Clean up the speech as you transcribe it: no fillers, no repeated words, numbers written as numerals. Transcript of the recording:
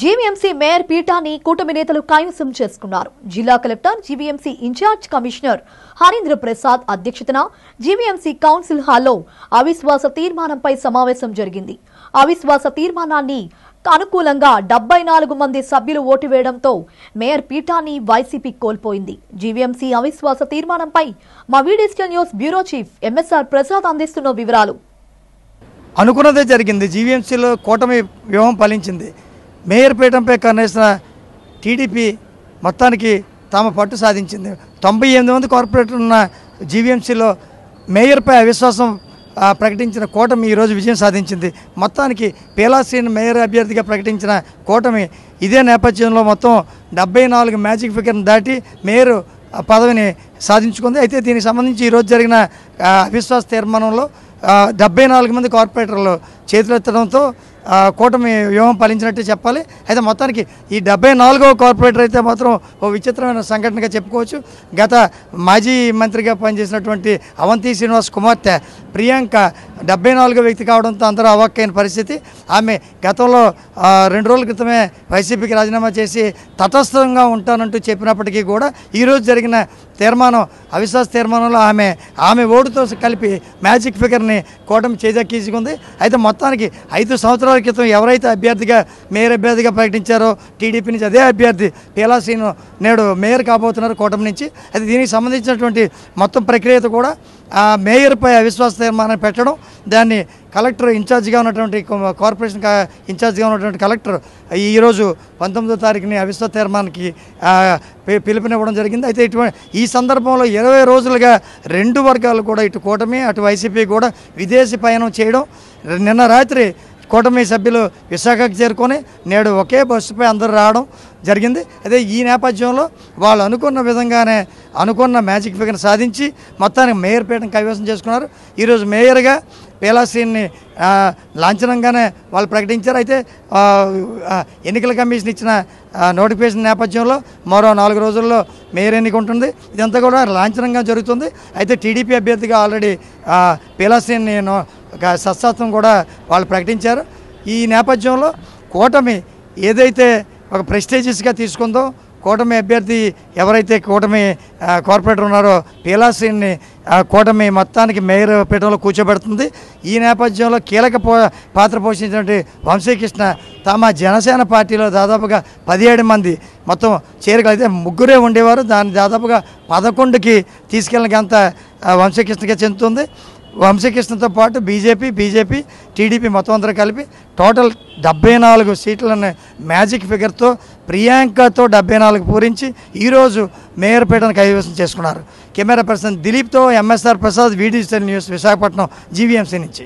GVMC mayor పీఠాన్ని కూటమి నేతలు కైవసం చేసుకున్నారు. జిల్లా collector, GVMC in charge commissioner Harindra Prasad అధ్యక్షతన జీవీఎంసీ కౌన్సిల్ హాల్లో అవిశ్వాస తీర్మానంపై సమావేశం జరిగింది. అవిశ్వాస తీర్మానాన్ని అనుకూలంగా 74 మంది సభ్యులు ఓటు వేయడంతో మేయర్ పీఠాన్ని వైసీపీ కోల్పోయింది. జీవీఎంసీ అవిశ్వాస తీర్మానంపై మా V digital news bureau chief MSR Prasad అందిస్తున్న వివరాలు. అనుకున్నదే జరిగింది. జీవీఎంసీలో కూటమి వ్యూహం ఫలించింది. మేయర్ పీఠంపై కన్నేసిన టీడీపీ మొత్తానికి తాము పట్టు సాధించింది. 98 మంది కార్పొరేటర్లు ఉన్న జీవీఎంసీలో మేయర్పై అవిశ్వాసం ప్రకటించిన కూటమి ఈరోజు విజయం సాధించింది. మొత్తానికి పీలాశ్రీని మేయర్ అభ్యర్థిగా ప్రకటించిన కూటమి ఇదే నేపథ్యంలో మొత్తం 74 మ్యాజిక్ ఫిగర్ని దాటి మేయర్ పదవిని సాధించుకుంది. అయితే దీనికి సంబంధించి ఈరోజు జరిగిన అవిశ్వాస తీర్మానంలో 74 మంది కార్పొరేటర్లు చేతులెత్తడంతో కూటమి వ్యూహం ఫలించినట్టే చెప్పాలి. అయితే మొత్తానికి ఈ 74వ కార్పొరేటర్ అయితే మాత్రం ఓ విచిత్రమైన సంఘటనగా చెప్పుకోవచ్చు. గత మాజీ మంత్రిగా పనిచేసినటువంటి అవంతి శ్రీనివాస్ కుమార్తె ప్రియాంక 74వ వ్యక్తి కావడంతో అందరూ అవాక్కైన పరిస్థితి. ఆమె గతంలో 2 రోజుల క్రితమే వైసీపీకి రాజీనామా చేసి తటస్థంగా ఉంటానంటూ చెప్పినప్పటికీ కూడా ఈరోజు జరిగిన తీర్మానం, అవిశ్వాస తీర్మానంలో ఆమె ఓటుతో కలిపి మ్యాజిక్ ఫిగర్ని కూటమి చేజెక్కించుకుంది. అయితే మొత్తానికి 5 సంవత్సరాల క్రితం ఎవరైతే అభ్యర్థిగా మేయర్ అభ్యర్థిగా ప్రకటించారో టీడీపీ నుంచి, అదే అభ్యర్థి పీలాశ్రీను నేడు మేయర్ కాబోతున్నారు కూటమి నుంచి. అయితే దీనికి సంబంధించినటువంటి మొత్తం ప్రక్రియతో కూడా మేయర్పై అవిశ్వాస తీర్మానం పెట్టడం, దాన్ని కలెక్టర్ ఇన్ఛార్జిగా ఉన్నటువంటి కార్పొరేషన్ ఇన్ఛార్జిగా ఉన్నటువంటి కలెక్టర్ ఈరోజు 19వ తారీఖుని అవిశ్వాస తీర్మానానికి పిలుపునివ్వడం జరిగింది. అయితే ఈ సందర్భంలో 20 రోజులుగా 2 వర్గాలు కూడా, ఇటు కూటమి అటు వైసీపీ కూడా విదేశీ పయనం చేయడం, నిన్న రాత్రి కూటమి సభ్యులు విశాఖకు చేరుకొని నేడు ఒకే బస్సుపై అందరూ రావడం జరిగింది. అదే ఈ నేపథ్యంలో వాళ్ళు అనుకున్న విధంగానే అనుకున్న మ్యాజిక్ ఫిగర్ని సాధించి మొత్తానికి మేయర్ పీఠం కైవసం చేసుకున్నారు. ఈరోజు మేయర్గా పీలాశ్రీని లాంఛనంగానే వాళ్ళు ప్రకటించారు. అయితే ఎన్నికల కమిషన్ ఇచ్చిన నోటిఫికేషన్ నేపథ్యంలో మరో 4 రోజుల్లో మేయర్ ఎన్నిక ఉంటుంది. ఇదంతా కూడా లాంఛనంగా జరుగుతుంది. అయితే టీడీపీ అభ్యర్థిగా ఆల్రెడీ పీలాశ్రీని సత్సాత్వం కూడా వాళ్ళు ప్రకటించారు. ఈ నేపథ్యంలో కూటమి ఏదైతే ఒక ప్రెస్టీజియస్గా తీసుకుందో, కూటమి అభ్యర్థి ఎవరైతే కూటమి కార్పొరేటర్ ఉన్నారో పీలాశ్రీని కూటమి మొత్తానికి మేయర్ పీఠంలో కూర్చోబెడుతుంది. ఈ నేపథ్యంలో కీలక పాత్ర పోషించినటువంటి వంశీకృష్ణ తమ జనసేన పార్టీలో దాదాపుగా 17 మంది మొత్తం చేరికలు, అయితే 3 ఉండేవారు, దాన్ని దాదాపుగా 11కి తీసుకెళ్ళిన గంత వంశీకృష్ణకే చెందుతుంది. వంశీకృష్ణతో పాటు బీజేపీ, టీడీపీ మొత్తం అందరూ కలిపి టోటల్ 74 సీట్లను మ్యాజిక్ ఫిగర్తో ప్రియాంకతో 74 పూరించి ఈరోజు మేయర్ పీఠాన్ని కైవసం చేసుకున్నారు. కెమెరా పర్సన్ దిలీప్తో MSR Prasad, V digital news, Visakhapatnam, GVMC నుంచి.